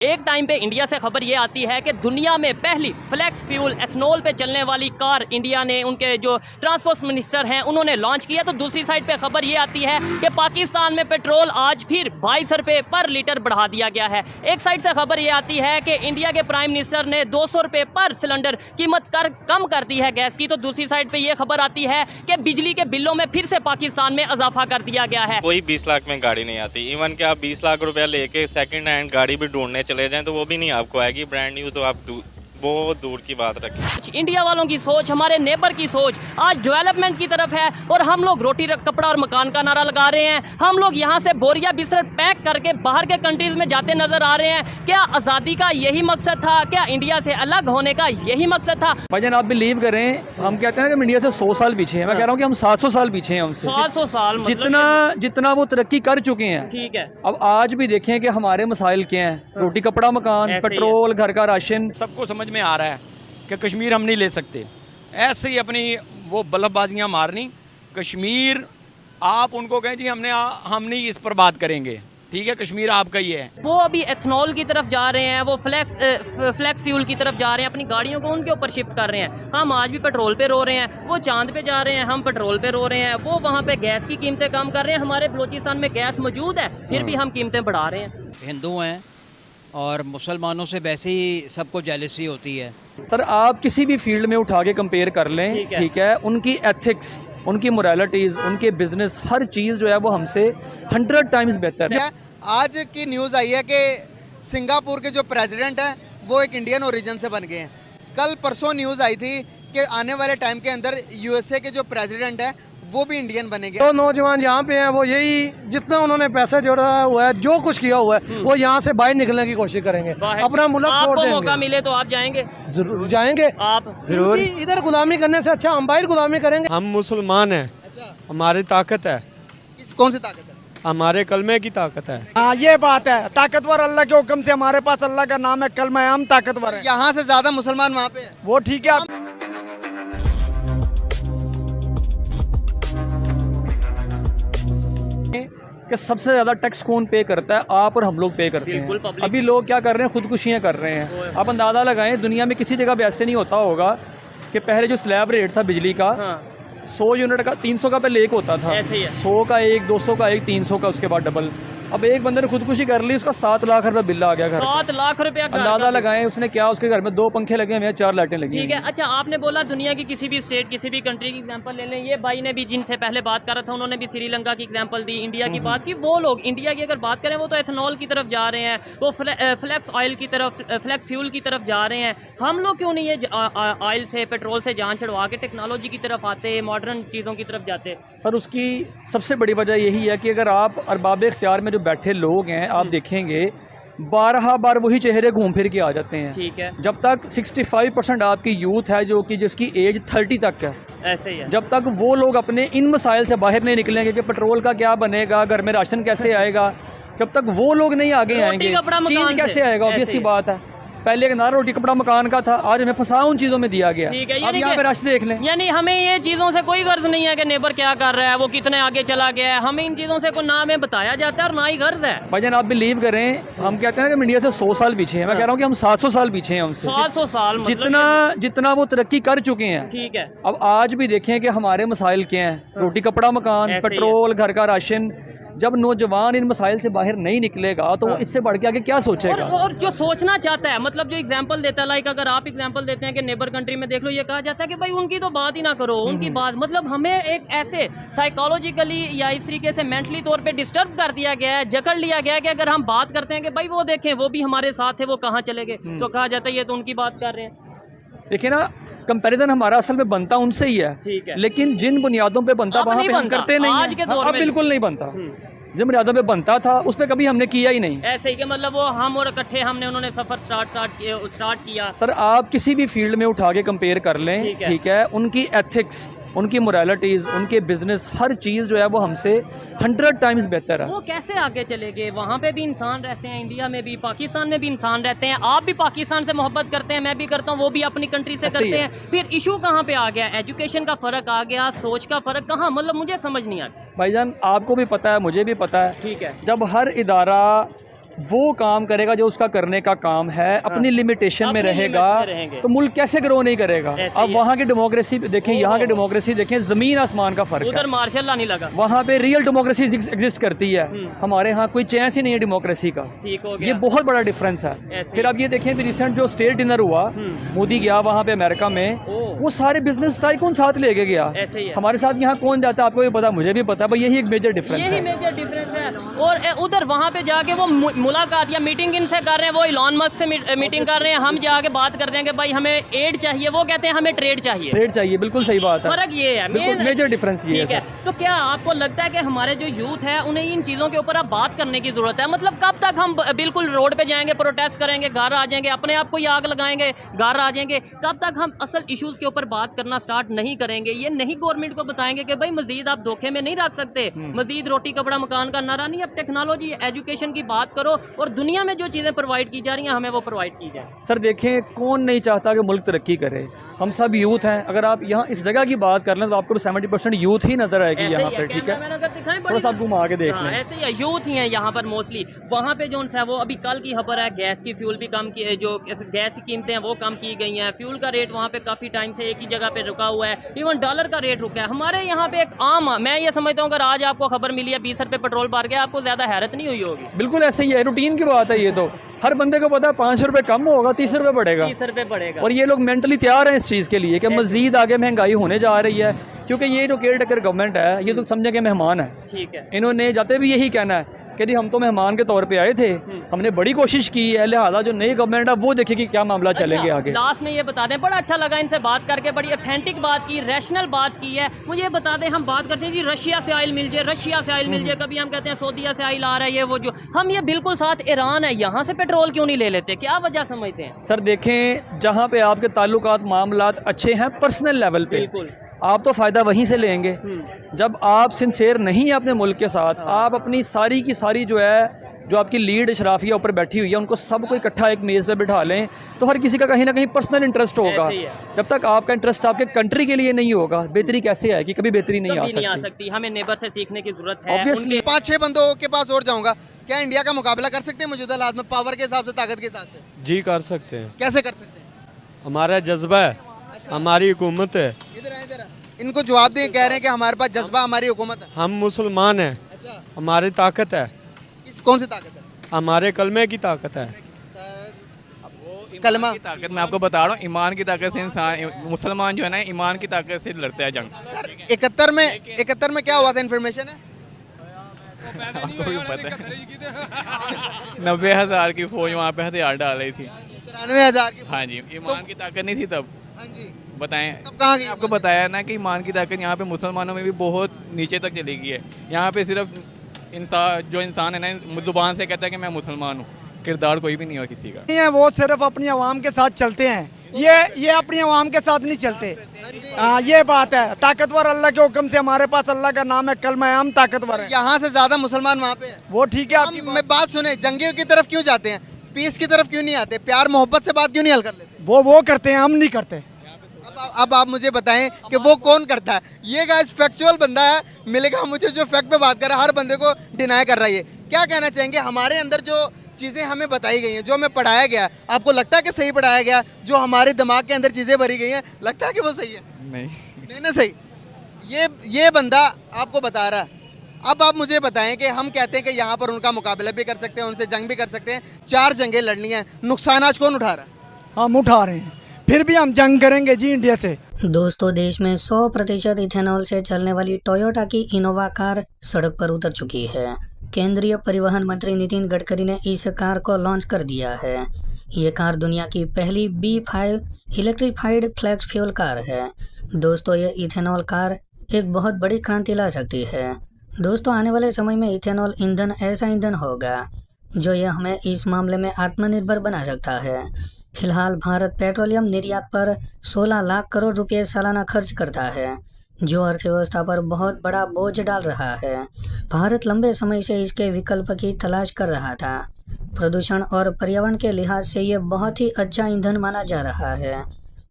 एक टाइम पे इंडिया से खबर ये आती है कि दुनिया में पहली फ्लेक्स फ्यूल एथनॉल पे चलने वाली कार इंडिया ने, उनके जो ट्रांसपोर्ट मिनिस्टर हैं उन्होंने लॉन्च किया। तो दूसरी साइड पे खबर ये आती है कि पाकिस्तान में पेट्रोल आज फिर 22 रुपये पर लीटर बढ़ा दिया गया है। एक साइड से खबर ये आती है कि इंडिया के प्राइम मिनिस्टर ने 200 रुपये पर सिलेंडर कीमत कम कर दी है गैस की। तो दूसरी साइड पर यह खबर आती है कि बिजली के बिलों में फिर से पाकिस्तान में इजाफा कर दिया गया है। कोई 20 लाख में गाड़ी नहीं आती। इवन कि आप 20 लाख रुपया लेके सेकंड हैंड गाड़ी भी ढूंढने चले जाएं तो वो भी नहीं आपको आएगी। ब्रांड न्यू तो आप बहुत दूर की बात रखें। इंडिया वालों की सोच, हमारे नेबर की सोच आज डेवलपमेंट की तरफ है और हम लोग रोटी कपड़ा और मकान का नारा लगा रहे हैं। हम लोग यहाँ से बोरिया बिस्तर पैक करके बाहर के कंट्रीज में जाते नजर आ रहे हैं। क्या आज़ादी का यही मकसद था? क्या इंडिया से अलग होने का यही मकसद था? भाईजान आप बिलीव करें, हम कहते हैं कि हम इंडिया से 100 साल पीछे हैं। मैं कह रहा हूँ कि हम 700 साल पीछे हैं हमसे। 700 साल जितना वो तरक्की कर चुके हैं। ठीक है। अब आज भी देखें कि हमारे मसाइल क्या हैं। रोटी कपड़ा मकान, पेट्रोल, घर का राशन, सबको समझ में आ रहा है कि कश्मीर हम नहीं ले सकते। ऐसे ही अपनी वो बल्लभबाजियां मारनी। कश्मीर आप उनको कहें जी हम नहीं इस पर बात करेंगे, ठीक है, कश्मीर आपका ही है। वो अभी एथनॉल की तरफ जा रहे हैं, वो फ्लेक्स फ्यूल की तरफ जा रहे हैं, अपनी गाड़ियों को उनके ऊपर शिफ्ट कर रहे हैं। हम आज भी पेट्रोल पे रो रहे हैं, वो चांद पे जा रहे हैं, हम पेट्रोल पे रो रहे हैं। वो वहाँ पे गैस की कीमतें कम कर रहे हैं। हमारे बलूचिस्तान में गैस मौजूद है, फिर भी हम कीमतें बढ़ा रहे हैं। हिंदू हैं और मुसलमानों से वैसे ही सबको जेलसी होती है। सर आप किसी भी फील्ड में उठा के कंपेयर कर लें, ठीक है, उनकी एथिक्स, उनकी मोरालिटीज़, उनके बिजनेस, हर चीज़ जो है वो हमसे 100 टाइम्स बेहतर है। आज की न्यूज़ आई है कि सिंगापुर के जो प्रेसिडेंट हैं वो एक इंडियन ओरिजिन से बन गए हैं। कल परसों न्यूज़ आई थी कि आने वाले टाइम के अंदर यूएसए के जो प्रेसिडेंट हैं वो भी इंडियन बनेंगे। तो नौजवान यहाँ पे हैं वो यही जितना उन्होंने पैसा जोड़ा हुआ है, जो कुछ किया हुआ है, वो यहाँ से बाहर निकलने की कोशिश करेंगे, अपना मुल्क छोड़ देंगे। मौका मिले तो आप जाएंगे? जरूर जाएंगे, आप जरूर। इधर गुलामी करने से अच्छा हम बाहर गुलामी करेंगे। हम मुसलमान हैं। अच्छा। हमारी ताकत है। कौन सी ताकत है? हमारे कलमे की ताकत है। हाँ ये बात है, ताकतवर अल्लाह के हुक्म से हमारे पास अल्लाह का नाम है, कलमा है, हम ताकतवर हैं। यहाँ से ज्यादा मुसलमान वहाँ पे है। वो ठीक है। कि सबसे ज़्यादा टैक्स कौन पे करता है? आप और हम लोग पे करते हैं। अभी लोग क्या कर रहे हैं, खुदकुशियाँ कर रहे हैं। आप अंदाज़ा लगाएं, दुनिया में किसी जगह भी ऐसे नहीं होता होगा कि पहले जो स्लैब रेट था बिजली का, 100 यूनिट का 300 का पहले एक होता था, 100 का एक, 200 का एक, 300 का उसके बाद डबल। अब एक बंदे ने खुदकुशी कर ली, उसका 7 लाख रुपए बिल आ गया घर। 7 लाख रुपया। अंदाजा लगाएं उसने क्या, उसके घर में 2 पंखे लगे हुए हैं, 4 लाइटें लगी। ठीक है। अच्छा आपने बोला दुनिया की किसी भी स्टेट, किसी भी कंट्री की एग्जांपल ले लें। ये भाई ने भी, जिनसे पहले बात कर रहा था, उन्होंने भी श्रीलंका की एग्जांपल दी, इंडिया की बात की। वो लोग इंडिया की अगर बात करें वो तो एथनॉल की तरफ जा रहे हैं, वो फ्लेक्स ऑयल की तरफ, फ्लेक्स फ्यूल की तरफ जा रहे हैं। हम लोग क्यों नहीं ये ऑयल से, पेट्रोल से जान चढ़वा के टेक्नोलॉजी की तरफ आते, मॉडर्न चीज़ों की तरफ जाते? सर उसकी सबसे बड़ी वजह यही है कि अगर आप अरबाब इख्तियार में जो बैठे लोग हैं, आप देखेंगे 12 बार वही चेहरे घूम फिर के आ जाते हैं। ठीक है। जब तक 65% आपकी यूथ है जो कि जिसकी एज 30 तक है, ऐसे ही है। जब तक वो लोग अपने इन मसाइल से बाहर नहीं निकलेंगे कि पेट्रोल का क्या बनेगा, घर में राशन कैसे आएगा, जब तक वो लोग नहीं आगे आएंगे, चीज कैसे आएगा? ऑब्वियस सी बात है। पहले एक नारा रोटी कपड़ा मकान का था, आज हमें फंसा उन चीज़ों में दिया गया। ठीक है। अब यहाँ पे रश देख लें। यानी हमें ये चीज़ों से कोई गर्ज नहीं है कि नेबर क्या कर रहा है, वो कितने आगे चला गया है। हमें इन चीज़ों से कोई ना हमें बताया जाता है और ना ही गर्ज है। भाईजान आप बिलीव करें, हम कहते हैं कि हम इंडिया से 100 साल पीछे हैं। मैं कह रहा हूँ कि हम 700 साल पीछे हैं हमसे। 700 साल जितना वो तरक्की कर चुके हैं। ठीक है। अब आज भी देखें कि हमारे मसाइल क्या हैं। रोटी कपड़ा मकान, पेट्रोल, घर का राशन। जब नौजवान इन मसाइल से बाहर नहीं निकलेगा तो वो इससे बढ़ के आगे क्या सोचेगा? और जो सोचना चाहता है, मतलब जो एग्जांपल देता है, लाइक अगर आप एग्जांपल देते हैं कि नेबर कंट्री में देख लो, ये कहा जाता है कि भाई उनकी तो बात ही ना करो, उनकी बात, मतलब हमें एक ऐसे साइकोलॉजिकली या इस तरीके से मेंटली तौर पे डिस्टर्ब कर दिया गया है, जकड़ लिया गया है कि अगर हम बात करते हैं कि भाई वो देखें वो भी हमारे साथ है, वो कहाँ चले गए, तो कहा जाता है ये तो उनकी बात कर रहे हैं। देखिए ना, कंपैरिजन हमारा असल में बनता उनसे ही है। ठीक है। लेकिन जिन बुनियादों पे बनता वहाँ पे हम करते नहीं आज के दौर में बिल्कुल नहीं बनता। जिन बुनियादों पे बनता था उस पर कभी हमने किया ही नहीं। ऐसे ही कि मतलब वो हम और इकट्ठे हमने उन्होंने सफर स्टार्ट किया। सर आप किसी भी फील्ड में उठा के कंपेयर कर लें, ठीक है, उनकी एथिक्स, उनकी मोरालिटीज़, उनके बिजनेस, हर चीज़ जो है वो हमसे 100 टाइम्स बेहतर है। वो कैसे आगे चले गए? वहाँ पे भी इंसान रहते हैं, इंडिया में भी, पाकिस्तान में भी इंसान रहते हैं। आप भी पाकिस्तान से मोहब्बत करते हैं, मैं भी करता हूँ, वो भी अपनी कंट्री से करते हैं। फिर इशू कहाँ पे आ गया? एजुकेशन का फ़र्क आ गया, सोच का फ़र्क कहाँ? मतलब मुझे समझ नहीं आता। भाईजान आपको भी पता है, मुझे भी पता है। ठीक है। जब हर इदारा वो काम करेगा जो उसका करने का काम है, अपनी लिमिटेशन में अपनी रहेगा, लिमिट में रहेंगे। तो मुल्क कैसे ग्रो नहीं करेगा। ऐसे अब ही वहाँ की डेमोक्रेसी देखें, यहाँ की डेमोक्रेसी देखें, ज़मीन आसमान का फ़र्क उधर है। मार्शल लॉ नहीं लगा, वहाँ पे रियल डेमोक्रेसी एग्जिस्ट करती है, हमारे यहाँ कोई चांस ही नहीं है डेमोक्रेसी का। ठीक हो ये गया। बहुत बड़ा डिफरेंस है। ऐसे फिर आप ये देखें भी रिसेंट जो स्टेट डिनर हुआ, मोदी गया वहाँ पे अमेरिका में, वो सारे बिजनेस टाइकून साथ लेके गया। ऐसे ही है। हमारे साथ यहाँ कौन जाता है आपको भी पता, मुझे भी पता है, भाई यही एक मेजर डिफरेंस यही है। मेजर डिफरेंस है। और उधर वहाँ पे जाके वो मुलाकात या मीटिंग इनसे कर रहे हैं, वो इलॉन मस्क से मीटिंग कर रहे हैं, हम जाके बात करते हैं कि भाई हमें एड चाहिए, वो कहते हैं हमें ट्रेड चाहिए। ट्रेड चाहिए, बिल्कुल सही बात है। फर्क ये है, बिल्कुल मेजर डिफरेंस ये ठीक है। तो क्या आपको लगता है कि हमारे जो यूथ है उन्हें इन चीज़ों के ऊपर अब बात करने की ज़रूरत है? मतलब कब तक हम बिल्कुल रोड पे जाएंगे, प्रोटेस्ट करेंगे, घर आ जाएंगे, अपने आप को ही आग लगाएंगे, घर आ जाएंगे? कब तक हम असल इश्यूज़ के ऊपर बात करना स्टार्ट नहीं करेंगे? ये नहीं गवर्नमेंट को बताएंगे कि भाई मजीद आप धोखे में नहीं रख सकते, मजीद रोटी कपड़ा मकान का नारा नहीं, अब टेक्नोलॉजी एजुकेशन की बात करो और दुनिया में जो चीज़ें प्रोवाइड की जा रही हैं हमें वो प्रोवाइड की जाए। सर देखें, कौन नहीं चाहता कि मुल्क तरक्की करे, हम सब यूथ हैं। अगर आप यहाँ इस जगह की बात कर लें तो आपको 70% यूथ ही नज़र आएगी यहाँ पर, ठीक है। थोड़ा सा आप घुमा के देख लें। ऐसे ही यूथ ही हैं यहाँ पर मोस्टली। वहाँ पे जो है वो अभी कल की खबर है, गैस की फ्यूल भी कम की, जो गैस की कीमतें हैं वो कम की गई हैं, फ्यूल का रेट वहाँ पे काफ़ी टाइम से एक ही जगह पे रुका हुआ है, इवन डॉलर का रेट रुका है। हमारे यहाँ पे एक आम, मैं ये समझता हूँ अगर आज आपको खबर मिली है 20 रुपये पेट्रोल भर गया, आपको ज़्यादा हैरत नहीं हुई होगी। बिल्कुल ऐसे ही है, रूटीन की बात है ये तो। हर बंदे को पता है 5 रुपये कम होगा, 30 रुपये बढ़ेगा। 30 रुपये बढ़ेगा। और ये लोग मेंटली तैयार हैं इस चीज़ के लिए कि मज़ीद आगे महंगाई होने जा रही है, क्योंकि ये जो केयर टेकर गवर्नमेंट है ये तो समझे कि मेहमान है। ठीक है। इन्होंने जाते भी यही कहना है कि जी हम तो मेहमान के तौर पे आए थे, हमने बड़ी कोशिश की है, लिहाजा जो नई गवर्नमेंट है वो देखेगी क्या मामला चलेंगे आगे। लास्ट में ये बता दें, बड़ा अच्छा लगा इनसे बात करके, बड़ी ऑथेंटिक बात की, रैशनल बात की है। मुझे ये बता दें, हम बात करते हैं जी रशिया से ऑयल मिल जाए, रशिया से ऑयल मिल जाए, कभी हम कहते हैं सऊदीया से ऑयल आ रहा है, ये वो जो हम ये बिल्कुल साथ ईरान है, यहाँ से पेट्रोल क्यों नहीं ले लेते, क्या वजह समझते हैं? सर देखें, जहाँ पे आपके ताल्लुकात मामलात अच्छे हैं पर्सनल लेवल पे, बिल्कुल आप तो फ़ायदा वहीं से लेंगे। जब आप सिंसेयर नहीं है अपने मुल्क के साथ, आप अपनी सारी की सारी जो है, जो आपकी लीड शराफिया ऊपर बैठी हुई है, उनको सबको इकट्ठा एक मेज़ पे बिठा लें, तो हर किसी का कहीं ना कहीं पर्सनल इंटरेस्ट होगा। जब तक आपका इंटरेस्ट आपके कंट्री के लिए नहीं होगा, बेहतरी कैसे आएगी? कभी बेहतरी नहीं आ सकती। हमें नेबर से सीखने की जरूरत है। Obviously। 5-6 बंदों के पास और जाऊंगा, क्या इंडिया का मुकाबला कर सकते हैं मौजूदा हालात में, पावर के हिसाब से, ताकत के हिसाब से? जी कर सकते हैं, कैसे कर सकते हैं? हमारा जज्बा है, हमारी हुकूमत है। इधर आए जरा, इनको जवाब दें। कह रहे हैं कि हमारे पास जज्बा, हमारी हुकूमत है। हम मुसलमान हैं, अच्छा, हमारी ताकत है, कौन सी ताकत है? हमारे कलमे की ताकत है। कलमा की ताकत मैं आपको बता रहा हूँ, ईमान की ताकत से इंसान, मुसलमान जो है ना, ईमान की ताकत से लड़ता है जंग। 71 में क्या हुआ था, इन्फॉर्मेशन है? आपको भी पता है 90,000 की फौज वहाँ पे हथियार डाल रही थी। 93,000 की। हाँ जी, ईमान की ताकत नहीं थी तब। हाँ जी, बताएं, तब कहाँ गई? आपको बताया ना कि ईमान की ताकत यहाँ पे मुसलमानों में भी बहुत नीचे तक चली गई है। यहाँ पे सिर्फ इंसान है ना, जुबान से कहता है कि मैं मुसलमान हूँ, किरदार कोई भी नहीं हो किसी का। नहीं है, वो सिर्फ अपनी आवाम के साथ चलते हैं, ये अपनी आवाम के साथ नहीं चलते। हाँ, ये बात है। ताकतवर अल्लाह के हुक्म से, हमारे पास अल्लाह का नाम है, कलमा है, हम ताकतवर हैं। यहाँ से ज्यादा मुसलमान वहाँ पे है। वो ठीक है, आपकी मैं बात सुने, जंगे की तरफ क्यों जाते हैं, पीस की तरफ क्यों नहीं आते, प्यार मोहब्बत से बात क्यों नहीं हल कर लेते? वो करते हैं, हम नहीं करते। अब आप मुझे बताएं कि वो कौन करता है? ये गाइस फैक्चुअल बंदा है, मिलेगा मुझे, जो फैक्ट पे बात कर रहा है, हर बंदे को डिनाई कर रहा है। ये क्या कहना चाहेंगे? हमारे अंदर जो चीज़ें हमें बताई गई हैं, जो हमें पढ़ाया गया, आपको लगता है कि सही पढ़ाया गया? जो हमारे दिमाग के अंदर चीज़ें भरी गई हैं, लगता है कि वो सही है? नहीं ना सही। ये बंदा आपको बता रहा है। अब आप मुझे बताएं कि हम कहते हैं कि यहाँ पर उनका मुकाबला भी कर सकते हैं, उनसे जंग भी कर सकते हैं, 4 जंगें लड़नी हैं, नुकसान आज कौन उठा रहा है? हम उठा रहे हैं, फिर भी हम जंग करेंगे जी इंडिया से। दोस्तों, देश में 100% इथेनॉल से चलने वाली टोयोटा की इनोवा कार सड़क पर उतर चुकी है। केंद्रीय परिवहन मंत्री नितिन गडकरी ने इस कार को लॉन्च कर दिया है। ये कार दुनिया की पहली B5 electrified flex fuel car है। दोस्तों, ये इथेनॉल कार एक बहुत बड़ी क्रांति ला सकती है। दोस्तों, आने वाले समय में इथेनॉल ईंधन ऐसा ईंधन होगा जो ये हमें इस मामले में आत्मनिर्भर बना सकता है। फिलहाल भारत पेट्रोलियम निर्यात पर 16 लाख करोड़ रुपए सालाना खर्च करता है, जो अर्थव्यवस्था पर बहुत बड़ा बोझ डाल रहा है। भारत लंबे समय से इसके विकल्प की तलाश कर रहा था। प्रदूषण और पर्यावरण के लिहाज से ये बहुत ही अच्छा ईंधन माना जा रहा है।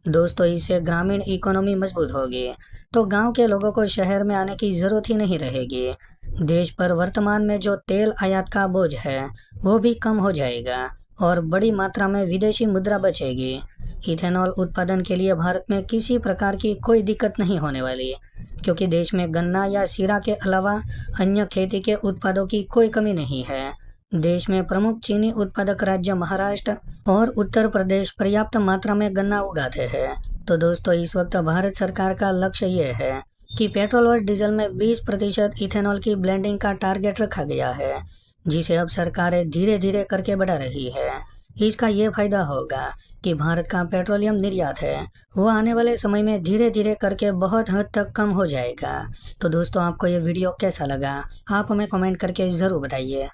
दोस्तों, इससे ग्रामीण इकोनॉमी मजबूत होगी, तो गांव के लोगों को शहर में आने की ज़रूरत ही नहीं रहेगी। देश पर वर्तमान में जो तेल आयात का बोझ है वो भी कम हो जाएगा और बड़ी मात्रा में विदेशी मुद्रा बचेगी। इथेनॉल उत्पादन के लिए भारत में किसी प्रकार की कोई दिक्कत नहीं होने वाली, क्योंकि देश में गन्ना या शीरा के अलावा अन्य खेती के उत्पादों की कोई कमी नहीं है। देश में प्रमुख चीनी उत्पादक राज्य महाराष्ट्र और उत्तर प्रदेश पर्याप्त मात्रा में गन्ना उगाते हैं। तो दोस्तों, इस वक्त भारत सरकार का लक्ष्य ये है कि पेट्रोल और डीजल में 20% इथेनॉल की ब्लेंडिंग का टारगेट रखा गया है, जिसे अब सरकारें धीरे धीरे करके बढ़ा रही है। इसका ये फायदा होगा कि भारत का पेट्रोलियम निर्यात है वो आने वाले समय में धीरे धीरे करके बहुत हद तक कम हो जाएगा। तो दोस्तों, आपको ये वीडियो कैसा लगा आप हमें कमेंट करके ज़रूर बताइए।